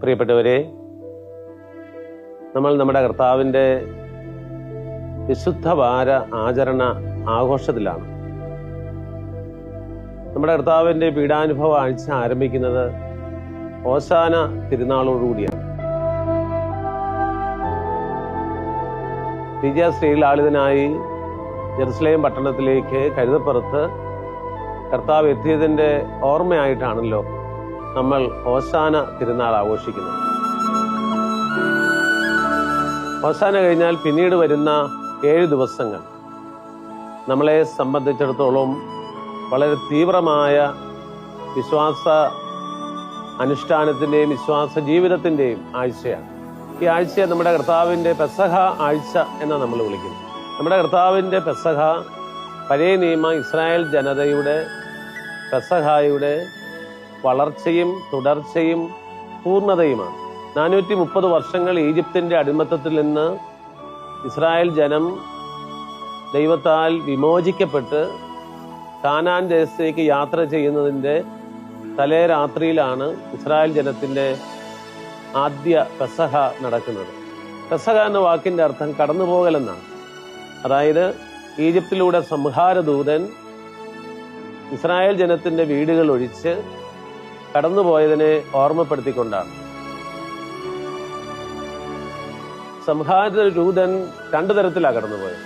പ്രിയപ്പെട്ടവരെ, നമ്മൾ നമ്മുടെ കർത്താവിൻ്റെ വിശുദ്ധ വാര ആചരണ ആഘോഷത്തിലാണ്. നമ്മുടെ കർത്താവിൻ്റെ പീഡാനുഭവ ആഴ്ച ആരംഭിക്കുന്നത് ഓശാന തിരുനാളോടുകൂടിയാണ്. വിജയശ്രീലാളിതനായി ജെറുസലേം പട്ടണത്തിലേക്ക് കഴുതപ്പുറത്ത് കർത്താവ് എത്തിയതിൻ്റെ ഓർമ്മയായിട്ടാണല്ലോ നമ്മൾ ഓശാന തിരുനാൾ ആഘോഷിക്കുന്നത്. ഓശാന കഴിഞ്ഞാൽ പിന്നീട് വരുന്ന 7 ദിവസങ്ങൾ നമ്മളെ സംബന്ധിച്ചിടത്തോളം വളരെ തീവ്രമായ വിശ്വാസ അനുഷ്ഠാനത്തിൻ്റെയും വിശ്വാസ ജീവിതത്തിൻ്റെയും ആഴ്ചയാണ്. ഈ ആഴ്ചയെ നമ്മുടെ കർത്താവിൻ്റെ പെസഹ ആഴ്ച എന്നാണ് നമ്മൾ വിളിക്കുന്നത്. നമ്മുടെ കർത്താവിൻ്റെ പെസഹ പഴയ നിയമ ഇസ്രായേൽ ജനതയുടെ പെസഹായുടെ വളർച്ചയും തുടർച്ചയും പൂർണ്ണതയുമാണ്. 430 വർഷങ്ങൾ ഈജിപ്തിൻ്റെ അടിമത്തത്തിൽ നിന്ന് ഇസ്രായേൽ ജനം ദൈവത്താൽ വിമോചിക്കപ്പെട്ട് കാനാൻ ദേശത്തേക്ക് യാത്ര ചെയ്യുന്നതിൻ്റെ തലേ രാത്രിയിലാണ് ഇസ്രായേൽ ജനത്തിൻ്റെ ആദ്യ പെസഹ നടക്കുന്നത്. പെസഹ എന്ന വാക്കിൻ്റെ അർത്ഥം കടന്നുപോകലെന്നാണ്. അതായത് ഈജിപ്തിലൂടെ സംഹാരദൂതൻ ഇസ്രായേൽ ജനത്തിൻ്റെ വീടുകൾ ഒഴിച്ച് കടന്നുപോയതിനെ ഓർമ്മപ്പെടുത്തിക്കൊണ്ടാണ്. സംഹാരദൂതൻ 2 തരത്തിലാണ് കടന്നുപോയത്.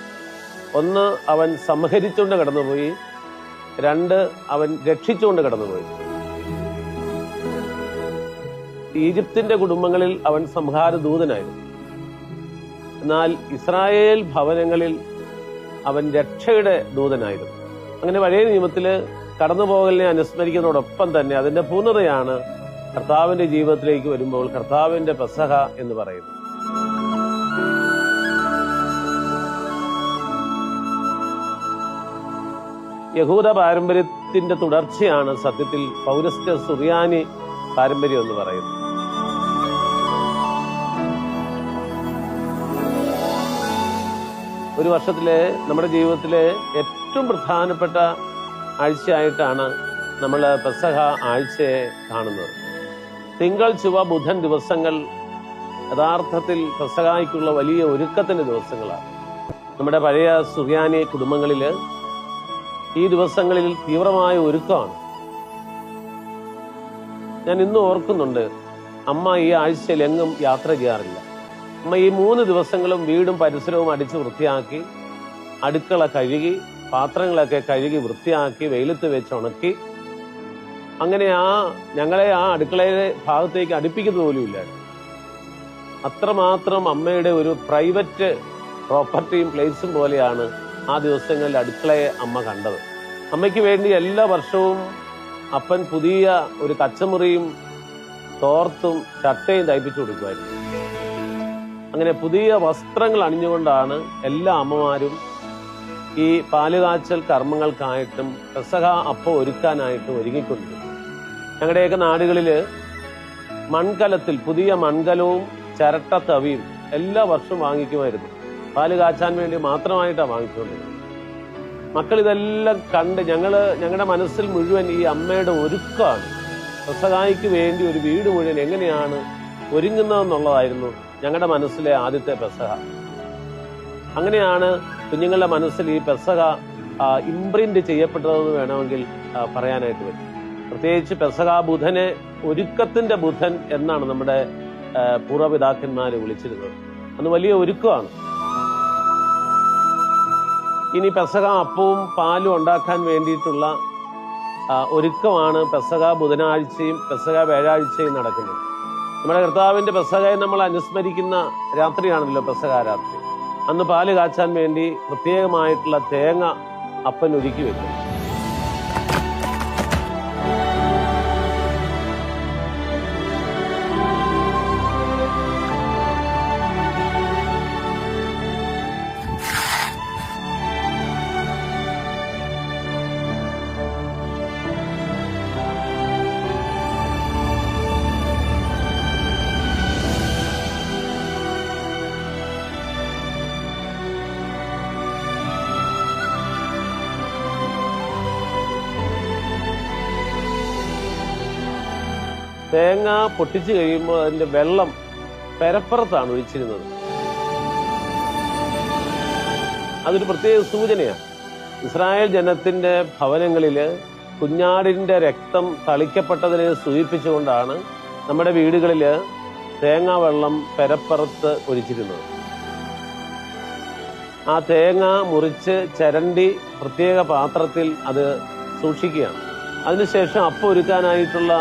ഒന്ന്, അവൻ സംഹരിച്ചുകൊണ്ട് കടന്നുപോയി. 2, അവൻ രക്ഷിച്ചുകൊണ്ട് കടന്നുപോയി. ഈജിപ്തിന്റെ കുടുംബങ്ങളിൽ അവൻ സംഹാരദൂതനായിരുന്നു. എന്നാൽ ഇസ്രായേൽ ഭവനങ്ങളിൽ അവൻ രക്ഷയുടെ ദൂതനായിരുന്നു. അങ്ങനെ പഴയ നിയമത്തില് കടന്നുപോകലിനെ അനുസ്മരിക്കുന്നതോടൊപ്പം തന്നെ അതിന്റെ പൂർണ്ണതയാണ് കർത്താവിന്റെ ജീവിതത്തിലേക്ക് വരുമ്പോൾ കർത്താവിന്റെ പെസഹ എന്ന് പറയുന്നത്. യഹൂദ പാരമ്പര്യത്തിന്റെ തുടർച്ചയാണ് സത്യത്തിൽ പൗരസ്ത്യ സുറിയാനി പാരമ്പര്യം എന്ന് പറയുന്നത്. ഒരു വർഷത്തിലെ നമ്മുടെ ജീവിതത്തിലെ ഏറ്റവും പ്രധാനപ്പെട്ട ആഴ്ചയായിട്ടാണ് നമ്മൾ പെസഹ ആഴ്ചയെ കാണുന്നത്. തിങ്കൾ, ചൊവ്വ, ബുധൻ ദിവസങ്ങൾ യഥാർത്ഥത്തിൽ പെസഹായ്ക്കുള്ള വലിയ ഒരുക്കത്തിന്റെ ദിവസങ്ങളാണ്. നമ്മുടെ പഴയ സുറിയാനി കുടുംബങ്ങളിൽ ഈ ദിവസങ്ങളിൽ തീവ്രമായ ഒരുക്കമാണ്. ഞാൻ ഇന്നും ഓർക്കുന്നുണ്ട്, അമ്മ ഈ ആഴ്ചയിൽ എങ്ങും യാത്ര ചെയ്യാറില്ല. അമ്മ ഈ 3 ദിവസങ്ങളും വീടും പരിസരവും അടിച്ച് വൃത്തിയാക്കി, അടുക്കള കഴുകി, പാത്രങ്ങളൊക്കെ കഴുകി വൃത്തിയാക്കി വെയിലത്ത് വെച്ച് ഉണക്കി, അങ്ങനെ ഞങ്ങളെ ആ അടുക്കളയുടെ ഭാഗത്തേക്ക് അടുപ്പിക്കുന്നത് പോലും ഇല്ല. അത്രമാത്രം അമ്മയുടെ ഒരു പ്രൈവറ്റ് പ്രോപ്പർട്ടിയും പ്ലേസും പോലെയാണ് ആ ദിവസങ്ങളിൽ അടുക്കളയെ അമ്മ കണ്ടത്. അമ്മയ്ക്ക് വേണ്ടി എല്ലാ വർഷവും അപ്പൻ പുതിയ ഒരു കച്ചമുറിയും തോർത്തും ചട്ടയും തയ്പ്പിച്ചു കൊടുക്കുമായിരുന്നു. അങ്ങനെ പുതിയ വസ്ത്രങ്ങൾ അണിഞ്ഞുകൊണ്ടാണ് എല്ലാ അമ്മമാരും ഈ പാലുകാച്ചൽ കർമ്മങ്ങൾക്കായിട്ടും പെസഹ അപ്പം ഒരുക്കാനായിട്ടും ഒരുങ്ങിക്കൊണ്ടിരുന്നു. ഞങ്ങളുടെയൊക്കെ നാടുകളിൽ മൺകലത്തിൽ പുതിയ മൺകലവും ചിരട്ട തവിയും എല്ലാ വർഷവും വാങ്ങിക്കുമായിരുന്നു. പാല് കാച്ചാൻ വേണ്ടി മാത്രമായിട്ടാണ് വാങ്ങിച്ചുകൊണ്ടിരുന്നത്. മക്കൾ ഇതെല്ലാം കണ്ട് ഞങ്ങളുടെ മനസ്സിൽ മുഴുവൻ ഈ അമ്മയുടെ ഒരുക്കമാണ്. പെസഹായ്ക്ക് വേണ്ടി ഒരു വീട് മുഴുവൻ എങ്ങനെയാണ് ഒരുങ്ങുന്നതെന്നുള്ളതായിരുന്നു ഞങ്ങളുടെ മനസ്സിലെ ആദ്യത്തെ പെസഹ. അങ്ങനെയാണ് കുഞ്ഞുങ്ങളുടെ മനസ്സിൽ ഈ പെസഹ ഇംപ്രിന്റ് ചെയ്യപ്പെട്ടതെന്ന് വേണമെങ്കിൽ പറയാനായിട്ട് പറ്റും. പ്രത്യേകിച്ച് പെസഹ ബുധനെ ഒരുക്കത്തിന്റെ ബുധൻ എന്നാണ് നമ്മുടെ പൂർവ്വപിതാക്കന്മാർ വിളിച്ചിരുന്നത്. അന്ന് വലിയ ഒരുക്കമാണ്. ഇനി പെസഹ അപ്പവും പാലും ഉണ്ടാക്കാൻ വേണ്ടിയിട്ടുള്ള ഒരുക്കമാണ് പെസഹ ബുധനാഴ്ചയും പെസഹ വ്യാഴാഴ്ചയും നടക്കുന്നത്. നമ്മുടെ കർത്താവിന്റെ പെസഹയെ നമ്മൾ അനുസ്മരിക്കുന്ന രാത്രിയാണല്ലോ പെസഹ രാത്രി. അന്ന് പാല് കാച്ചാൻ വേണ്ടി പ്രത്യേകമായിട്ടുള്ള തേങ്ങ അപ്പൻ ഒരുക്കി വെക്കും. തേങ്ങ പൊട്ടിച്ചു കഴിയുമ്പോൾ അതിൻ്റെ വെള്ളം പെരപ്പുറത്താണ് ഒഴിച്ചിരുന്നത്. അതൊരു പ്രത്യേക സൂചനയാണ്. ഇസ്രായേൽ ജനത്തിൻ്റെ ഭവനങ്ങളിൽ കുഞ്ഞാടിൻ്റെ രക്തം തളിക്കപ്പെട്ടതിനെ സൂചിപ്പിച്ചുകൊണ്ടാണ് നമ്മുടെ വീടുകളിൽ തേങ്ങാ വെള്ളം പെരപ്പുറത്ത് ഒഴിച്ചിരുന്നത്. ആ തേങ്ങ മുറിച്ച് ചരണ്ടി പ്രത്യേക പാത്രത്തിൽ അത് സൂക്ഷിക്കുകയാണ്. അതിനുശേഷം അപ്പം ഒരുക്കാനായിട്ടുള്ള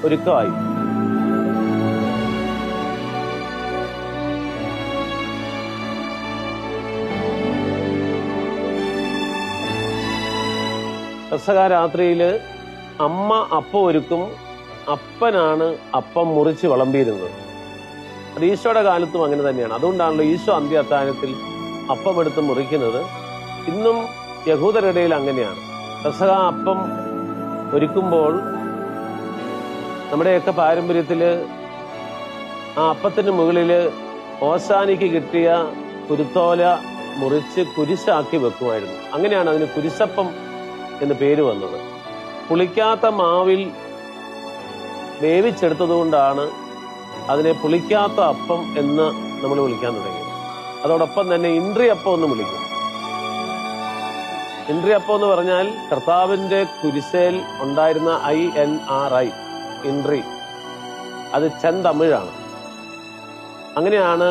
ഒരുക്കമായി. പെസഹ രാത്രിയിൽ അമ്മ അപ്പം ഒരുക്കും, അപ്പനാണ് അപ്പം മുറിച്ച് വിളമ്പിയിരുന്നത്. അത് ഈശോയുടെ കാലത്തും അങ്ങനെ തന്നെയാണ്. അതുകൊണ്ടാണല്ലോ ഈശോ അന്ത്യ അത്താഴത്തിൽ അപ്പം എടുത്ത് മുറിക്കുന്നത്. ഇന്നും യഹൂദരുടെ ഇടയിൽ അങ്ങനെയാണ്. പെസഹ അപ്പം ഒരുക്കുമ്പോൾ നമ്മുടെയൊക്കെ പാരമ്പര്യത്തിൽ ആ അപ്പത്തിന് മുകളിൽ ഓശാനിക്ക് കിട്ടിയ കുരുത്തോല മുറിച്ച് കുരിശാക്കി വെക്കുമായിരുന്നു. അങ്ങനെയാണ് അതിന് കുരിശപ്പം എന്ന് പേര് വന്നത്. പുളിക്കാത്ത മാവിൽ വേവിച്ചെടുത്തതുകൊണ്ടാണ് അതിനെ പുളിക്കാത്ത അപ്പം എന്ന് നമ്മൾ വിളിക്കാൻ തുടങ്ങിയത്. അതോടൊപ്പം തന്നെ ഇൻട്രിയപ്പം എന്ന് വിളിക്കും. ഇൻട്രിയപ്പം എന്ന് പറഞ്ഞാൽ കർത്താവിൻ്റെ കുരിശേൽ ഉണ്ടായിരുന്ന INRI, ഇൻട്രി, അത് ചെന്തമിഴാണ്. അങ്ങനെയാണ്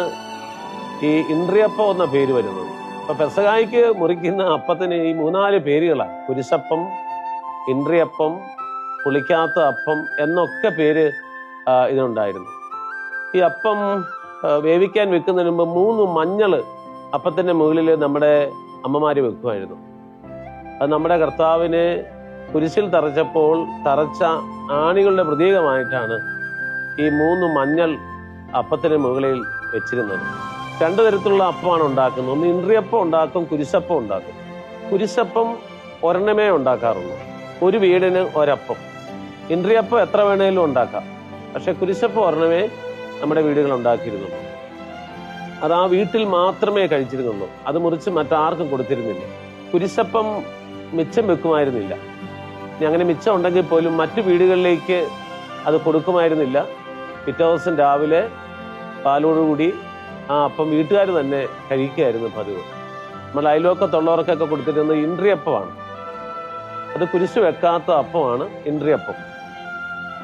ഈ ഇൻട്രിയപ്പം എന്ന പേര് വരുന്നത്. അപ്പൊ പെസഹായ്ക്ക് മുറിക്കുന്ന അപ്പത്തിന് ഈ 3-4 പേരുകളാണ്. കുരിശപ്പം, ഇൻട്രിയപ്പം, പുളിക്കാത്ത അപ്പം എന്നൊക്കെ പേര് ഇതിനുണ്ടായിരുന്നു. ഈ അപ്പം വേവിക്കാൻ വെക്കുന്നതിന് മുമ്പ് 3 മഞ്ഞൾ അപ്പത്തിന്റെ മുകളിൽ നമ്മുടെ അമ്മമാര് വെക്കുമായിരുന്നു. അത് നമ്മുടെ കർത്താവിനെ കുരിശിൽ തറച്ചപ്പോൾ തറച്ച ആണികളുടെ പ്രതീകമായിട്ടാണ് ഈ 3 മഞ്ഞൾ അപ്പത്തിന് മുകളിൽ വെച്ചിരുന്നത്. 2 തരത്തിലുള്ള അപ്പമാണ് ഉണ്ടാക്കുന്നത്. ഒന്ന് ഇൻട്രിയപ്പം ഉണ്ടാക്കും, കുരിശപ്പം ഉണ്ടാക്കും. കുരിശപ്പം ഒരെണ്ണമേ ഉണ്ടാക്കാറുള്ളൂ, ഒരു വീടിന് ഒരപ്പം. ഇൻട്രിയപ്പം എത്ര വേണേലും ഉണ്ടാക്കാം, പക്ഷെ കുരിശപ്പം ഒരെണ്ണമേ നമ്മുടെ വീടുകൾ ഉണ്ടാക്കിയിരുന്നുള്ളൂ. അത് ആ വീട്ടിൽ മാത്രമേ കഴിച്ചിരുന്നുള്ളൂ. അത് മുറിച്ച് മറ്റാർക്കും കൊടുത്തിരുന്നില്ല. കുരിശപ്പം മിച്ചം വെക്കുമായിരുന്നില്ല. ഇനി അങ്ങനെ മിച്ചം ഉണ്ടെങ്കിൽ പോലും മറ്റു വീടുകളിലേക്ക് അത് കൊടുക്കുമായിരുന്നില്ല. പിറ്റേ ദിവസം രാവിലെ പാലോടുകൂടി ആ അപ്പം വീട്ടുകാർ തന്നെ കഴിക്കുകയായിരുന്നു പതിവ്. നമ്മൾ അയൽവക്കത്തുള്ളവർക്കൊക്കെ കൊടുത്തിരുന്നത് ഇൻട്രിയപ്പമാണ്. അത് കുരിശ് വെക്കാത്ത അപ്പമാണ് ഇൻട്രിയപ്പം.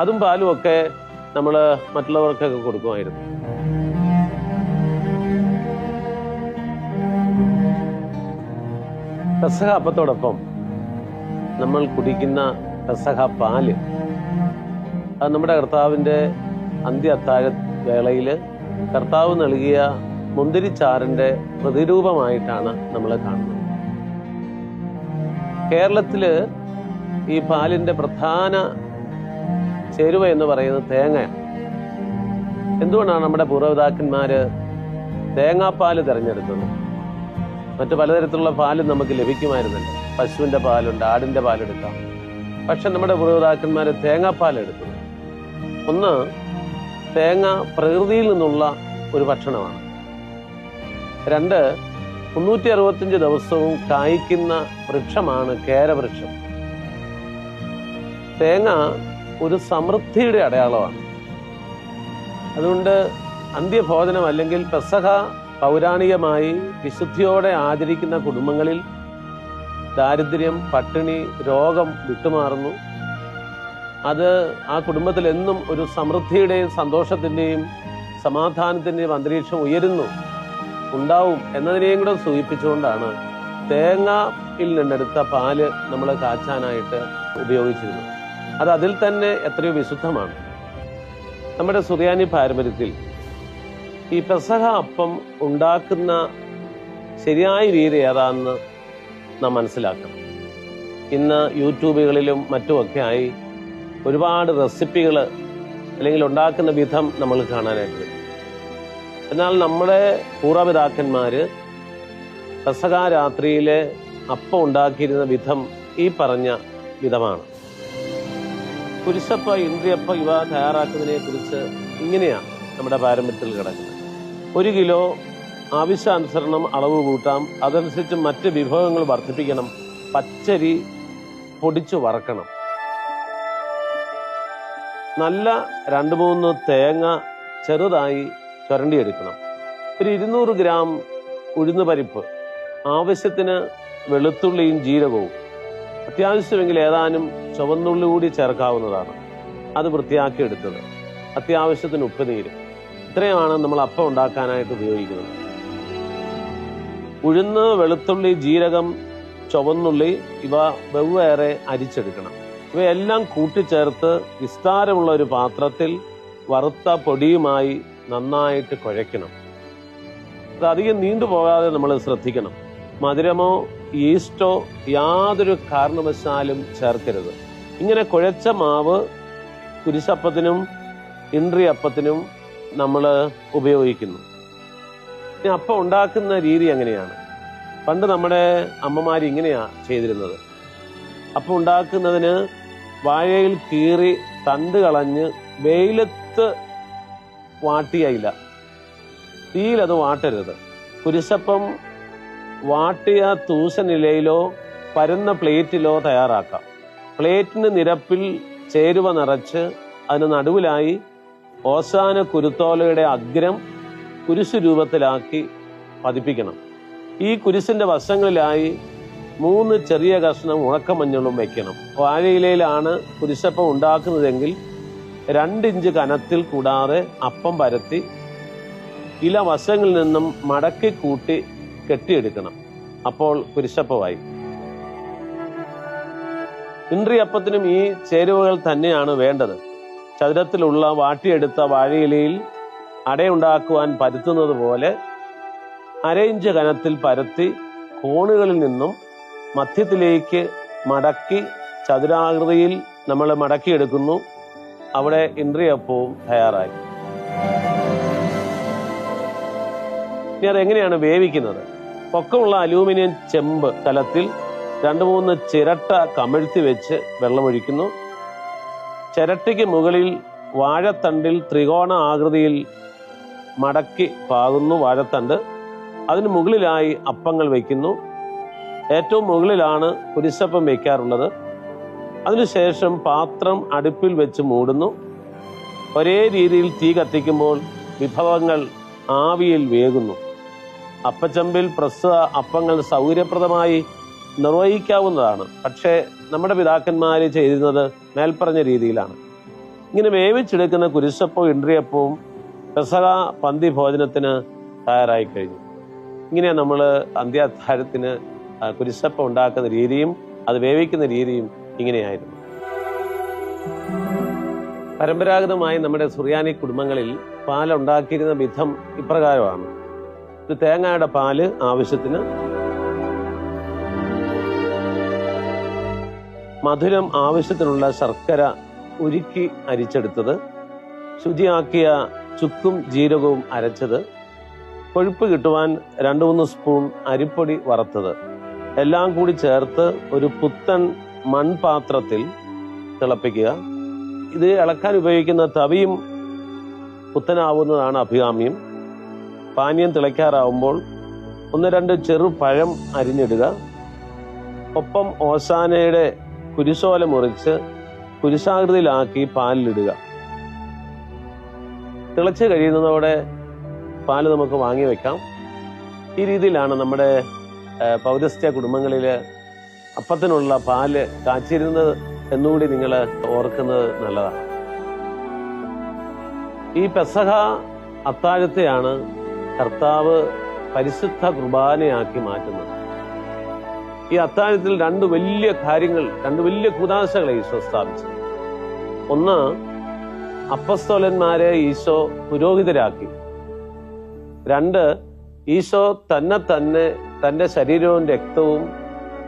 അതും പാലും ഒക്കെ നമ്മൾ മറ്റുള്ളവർക്കൊക്കെ കൊടുക്കുമായിരുന്നു. പെസഹ അപ്പത്തോടൊപ്പം നമ്മൾ കുടിക്കുന്ന പെസഹ പാല്, അത് നമ്മുടെ കർത്താവിൻ്റെ അന്ത്യ അത്താഴ വേളയിൽ കർത്താവ് നൽകിയ മുന്തിരിച്ചാറിന്റെ പ്രതിരൂപമായിട്ടാണ് നമ്മൾ കാണുന്നത്. കേരളത്തില് ഈ പാലിന്റെ പ്രധാന ചേരുവ എന്ന് പറയുന്നത് തേങ്ങയാണ്. എന്തുകൊണ്ടാണ് നമ്മുടെ പൂർവ്വപിതാക്കന്മാര് തേങ്ങാപ്പാല് തിരഞ്ഞെടുത്തത്? മറ്റു പലതരത്തിലുള്ള പാലും നമുക്ക് ലഭിക്കുമായിരുന്നില്ല. പശുവിന്റെ പാലുണ്ട്, ആടിന്റെ പാലെടുക്കാം. പക്ഷെ നമ്മുടെ പൂർവ്വപിതാക്കന്മാര് തേങ്ങാപ്പാൽ എടുത്തത്. ഒന്ന്, തേങ്ങ പ്രകൃതിയിൽ നിന്നുള്ള ഒരു ഭക്ഷണമാണ്. 2, 365 ദിവസവും കായ്ക്കുന്ന വൃക്ഷമാണ് കേരവൃക്ഷം. തേങ്ങ ഒരു സമൃദ്ധിയുടെ അടയാളമാണ്. അതുകൊണ്ട് അന്ത്യഭോജനം അല്ലെങ്കിൽ പെസഹ പൗരാണികമായി വിശുദ്ധിയോടെ ആചരിക്കുന്ന കുടുംബങ്ങളിൽ ദാരിദ്ര്യം, പട്ടിണി, രോഗം വിട്ടുമാറുന്നു. അത് ആ കുടുംബത്തിൽ എന്നും ഒരു സമൃദ്ധിയുടെയും സന്തോഷത്തിൻ്റെയും സമാധാനത്തിൻ്റെയും അന്തരീക്ഷം ഉണ്ടാവും എന്നതിനെയും കൂടെ സൂചിപ്പിച്ചുകൊണ്ടാണ് തേങ്ങയിൽ നിന്നെടുത്ത പാല് നമ്മൾ കാച്ചാനായിട്ട് ഉപയോഗിച്ചിരുന്നത്. അത് അതിൽ തന്നെ എത്രയോ വിശുദ്ധമാണ്. നമ്മുടെ സുറിയാനി പാരമ്പര്യത്തിൽ ഈ പെസഹ അപ്പം ഉണ്ടാക്കുന്ന ശരിയായ രീതി ഏതാണെന്ന് നാം മനസ്സിലാക്കണം. ഇന്ന് യൂട്യൂബുകളിലും മറ്റുമൊക്കെ ആയി ഒരുപാട് റെസിപ്പികൾ അല്ലെങ്കിൽ ഉണ്ടാക്കുന്ന വിധം നമ്മൾ കാണാനായിട്ട് പറ്റും. എന്നാൽ നമ്മുടെ പൂർവ്വപിതാക്കന്മാര് പെസഹ രാത്രിയിലെ അപ്പം ഉണ്ടാക്കിയിരുന്ന വിധം ഈ പറഞ്ഞ വിധമാണ്. കുരിശപ്പ, ഇൻട്രിയപ്പ ഇവ തയ്യാറാക്കുന്നതിനെ കുറിച്ച് ഇങ്ങനെയാണ് നമ്മുടെ പാരമ്പര്യത്തിൽ കിടക്കുന്നത്. 1 കിലോ ആവശ്യാനുസരണം അളവ് കൂട്ടാം. അതനുസരിച്ച് മറ്റ് വിഭവങ്ങൾ വർദ്ധിപ്പിക്കണം. പച്ചരി പൊടിച്ചു വറക്കണം. നല്ല 2-3 തേങ്ങ ചെറുതായി ചുരണ്ടിയെടുക്കണം. ഒരു 200 ഗ്രാം ഉഴുന്ന് പരിപ്പ്, ആവശ്യത്തിന് വെളുത്തുള്ളിയും ജീരകവും, അത്യാവശ്യമെങ്കിൽ ഏതാനും ചുവന്നുള്ളി കൂടി ചേർക്കാവുന്നതാണ്. അത് വൃത്തിയാക്കി എടുത്തത്, അത്യാവശ്യത്തിന് ഉപ്പുനീര്. ഇത്രയുമാണ് നമ്മൾ അപ്പം ഉണ്ടാക്കാനായിട്ട് ഉപയോഗിക്കുന്നത്. ഉഴുന്ന്, വെളുത്തുള്ളി, ജീരകം, ചുവന്നുള്ളി ഇവ വെവ്വേറെ അരിച്ചെടുക്കണം. ഇവയെല്ലാം കൂട്ടിച്ചേർത്ത് വിസ്താരമുള്ള ഒരു പാത്രത്തിൽ വറുത്ത പൊടിയുമായി നന്നായിട്ട് കുഴയ്ക്കണം. അത് അധികം നീണ്ടുപോകാതെ നമ്മൾ ശ്രദ്ധിക്കണം. മധുരമോ ഈസ്റ്റോ യാതൊരു കാരണവശാലും ചേർക്കരുത്. ഇങ്ങനെ കുഴച്ച മാവ് കുരിശപ്പത്തിനും ഇൻട്രിയപ്പത്തിനും നമ്മൾ ഉപയോഗിക്കുന്നു. ഇനി അപ്പം ഉണ്ടാക്കുന്ന രീതി എങ്ങനെയാണ്? പണ്ട് നമ്മുടെ അമ്മമാർ ഇങ്ങനെയാണ് ചെയ്തിരുന്നത്. അപ്പം ഉണ്ടാക്കുന്നതിന് വാഴയിൽ കീറി തണ്ട് കളഞ്ഞ് വെയിലത്ത് വാട്ടിയയില്ല, തീയിലത് വാട്ടരുത്. കുരിശപ്പം വാട്ടിയ തൂശനിലയിലോ പരന്ന പ്ലേറ്റിലോ തയ്യാറാക്കാം. പ്ലേറ്റിന് നിരപ്പിൽ ചേരുവ നിറച്ച് അതിന് നടുവിലായി ഓശാന കുരുത്തോലയുടെ അഗ്രം കുരിശു രൂപത്തിലാക്കി പതിപ്പിക്കണം. ഈ കുരിശിന്റെ വശങ്ങളിലായി 3 ചെറിയ കഷ്ണം ഉണക്കമഞ്ഞളും വയ്ക്കണം. വാഴയിലയിലാണ് കുരിശപ്പം ഉണ്ടാക്കുന്നതെങ്കിൽ 2 ഇഞ്ച് കനത്തിൽ കൂടാതെ അപ്പം പരത്തി ഇല വശങ്ങളിൽ നിന്നും മടക്കി കൂട്ടി കെട്ടിയെടുക്കണം. അപ്പോൾ കുരിശപ്പമായി. ഇൻട്രിയപ്പത്തിനും ഈ ചേരുവകൾ തന്നെയാണ് വേണ്ടത്. ചതുരത്തിലുള്ള വാട്ടിയെടുത്ത വാഴയിലയിൽ അടയുണ്ടാക്കുവാൻ പരത്തുന്നത് പോലെ 1/2 ഇഞ്ച് കനത്തിൽ പരത്തി കോണുകളിൽ നിന്നും മധ്യത്തിലേക്ക് മടക്കി ചതുരാകൃതിയിൽ നമ്മൾ മടക്കിയെടുക്കുന്നു. അവിടെ ഇൻട്രിയപ്പവും തയ്യാറായി. ഇനി അതെങ്ങനെയാണ് വേവിക്കുന്നത്? പൊക്കമുള്ള അലൂമിനിയം ചെമ്പ് കലത്തിൽ 2-3 ചിരട്ട കമിഴ്ത്തി വെച്ച് വെള്ളമൊഴിക്കുന്നു. ചിരട്ടയ്ക്ക് മുകളിൽ വാഴത്തണ്ടിൽ ത്രികോണ ആകൃതിയിൽ മടക്കി പാകുന്നു വാഴത്തണ്ട്. അതിന് മുകളിലായി അപ്പങ്ങൾ വയ്ക്കുന്നു. ഏറ്റവും മുകളിലാണ് കുരിശപ്പം വയ്ക്കാറുള്ളത്. അതിനുശേഷം പാത്രം അടുപ്പിൽ വെച്ച് മൂടുന്നു. ഒരേ രീതിയിൽ തീ കത്തിക്കുമ്പോൾ വിഭവങ്ങൾ ആവിയിൽ വേകുന്നു. അപ്പച്ചമ്പിൽ പ്രസ്തുത അപ്പങ്ങൾ സൗകര്യപ്രദമായി നിർവഹിക്കാവുന്നതാണ്. പക്ഷേ നമ്മുടെ പിതാക്കന്മാർ ചെയ്തിരുന്നത് മേൽപ്പറഞ്ഞ രീതിയിലാണ്. ഇങ്ങനെ വേവിച്ചെടുക്കുന്ന കുരിശപ്പവും ഇൻട്രിയപ്പവും പെസഹ പന്തി ഭോജനത്തിന് തയ്യാറായി കഴിഞ്ഞു. ഇങ്ങനെ നമ്മൾ അന്ത്യാത്താഴത്തിന് കുരിശപ്പം ഉണ്ടാക്കുന്ന രീതിയും അത് വേവിക്കുന്ന രീതിയും ഇങ്ങനെയായിരുന്നു. പരമ്പരാഗതമായി നമ്മുടെ സുറിയാനി കുടുംബങ്ങളിൽ പാലുണ്ടാക്കിയിരുന്ന വിധം ഇപ്രകാരമാണ്. ഒരു തേങ്ങയുടെ പാല് ആവശ്യത്തിന്, മധുരം ആവശ്യത്തിനുള്ള ശർക്കര ഉരുക്കി അരിച്ചെടുത്തത്, ശുചിയാക്കിയ ചുക്കും ജീരകവും അരച്ചത്, കൊഴുപ്പ് കിട്ടുവാൻ 2-3 സ്പൂൺ അരിപ്പൊടി വറുത്തത്, എല്ലാം കൂടി ചേർത്ത് ഒരു പുത്തൻ മൺപാത്രത്തിൽ തിളപ്പിക്കുക. ഇത് ഇളക്കാൻ ഉപയോഗിക്കുന്ന തവിയും പുത്തനാവുന്നതാണ് അഭികാമ്യം. പാനീയം തിളയ്ക്കാറാവുമ്പോൾ 1-2 ചെറുപഴം അരിഞ്ഞിടുക. ഒപ്പം ഓശാനയുടെ കുരിശോല മുറിച്ച് കുരിശാകൃതിയിലാക്കി പാലിലിടുക. തിളച്ച് കഴിയുന്നതോടെ പാല് നമുക്ക് വാങ്ങി വെക്കാം. ഈ രീതിയിലാണ് നമ്മുടെ പൗരസ്ത്യ കുടുംബങ്ങളിൽ അപ്പത്തിനുള്ള പാല് കാച്ചിരുന്നത് എന്നുകൂടി നിങ്ങൾ ഓർക്കുന്നത് നല്ലതാണ്. ഈ പെസഹ അത്താഴത്തെയാണ് കർത്താവ് പരിശുദ്ധ കുർബാനയാക്കി മാറ്റുന്നത്. ഈ അത്താഴത്തിൽ 2 വലിയ കാര്യങ്ങൾ, 2 വലിയ കൂദാശകളെ ഈശോ സ്ഥാപിച്ചു. ഒന്ന്, അപ്പസ്തോലന്മാരെ ഈശോ പുരോഹിതരാക്കി. 2, ഈശോ തന്നെ തന്റെ ശരീരവും രക്തവും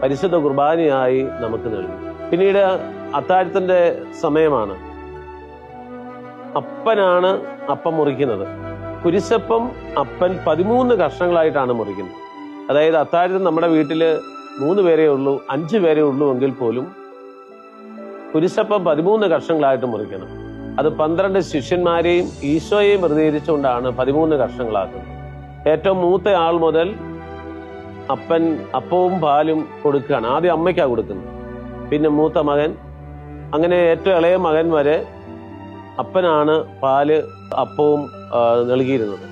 പരിശുദ്ധ കുർബാനയായി നമുക്ക് നൽകി. പിന്നീട് അത്താഴത്തിന്റെ സമയമാണ്. അപ്പനാണ് അപ്പം മുറിക്കുന്നത്. കുരിശപ്പം അപ്പൻ 13 കഷ്ണങ്ങളായിട്ടാണ് മുറിക്കുന്നത്. അതായത് അത്താഴത്തിൽ നമ്മുടെ വീട്ടിൽ 3 പേരേ ഉള്ളൂ, 5 പേരേ ഉള്ളൂ എങ്കിൽ പോലും കുരിശപ്പം 13 കഷ്ണങ്ങളായിട്ട് മുറിക്കണം. അത് 12 ശിഷ്യന്മാരെയും ഈശോയെയും പ്രതിനിധീകരിച്ചുകൊണ്ടാണ് 13 കഷ്ണങ്ങളാക്കുന്നത്. ഏറ്റവും മൂത്ത ആൾ മുതൽ അപ്പൻ അപ്പവും പാലും കൊടുക്കുകയാണ്. ആദ്യം അമ്മയ്ക്കാണ് കൊടുക്കുന്നത്, പിന്നെ മൂത്ത മകൻ, അങ്ങനെ ഏറ്റവും ഇളയ മകൻ വരെ അപ്പനാണ് പാല് അപ്പവും നൽകിയിരുന്നത്.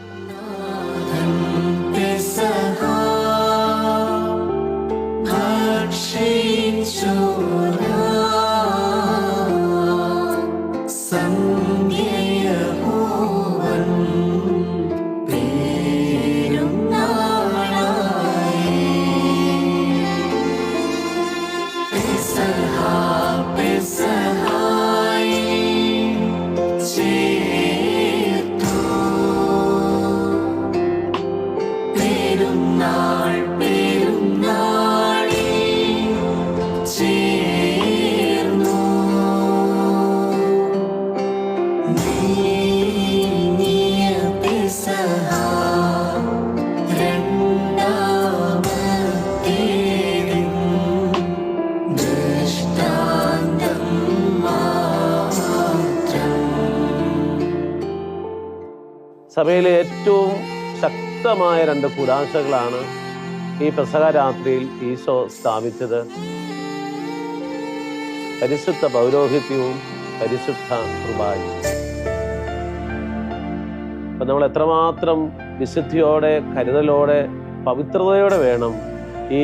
സഭയിലെ ഏറ്റവും ശക്തമായ 2 കൂദാശകളാണ് ഈ പെസഹ രാത്രിയിൽ ഈശോ സ്ഥാപിച്ചത്. പരിശുദ്ധ പൗരോഹിത്യവും പരിശുദ്ധ കുർബാനയും. അപ്പൊ നമ്മൾ എത്രമാത്രം വിശുദ്ധിയോടെ, കരുതലോടെ, പവിത്രതയോടെ വേണം ഈ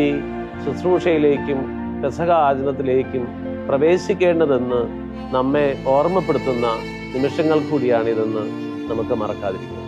ശുശ്രൂഷയിലേക്കും പെസഹ ആചരണത്തിലേക്കും പ്രവേശിക്കേണ്ടതെന്ന് നമ്മെ ഓർമ്മപ്പെടുത്തുന്ന നിമിഷങ്ങൾ കൂടിയാണിതെന്ന് നമുക്ക് മറക്കാതിരിക്കും.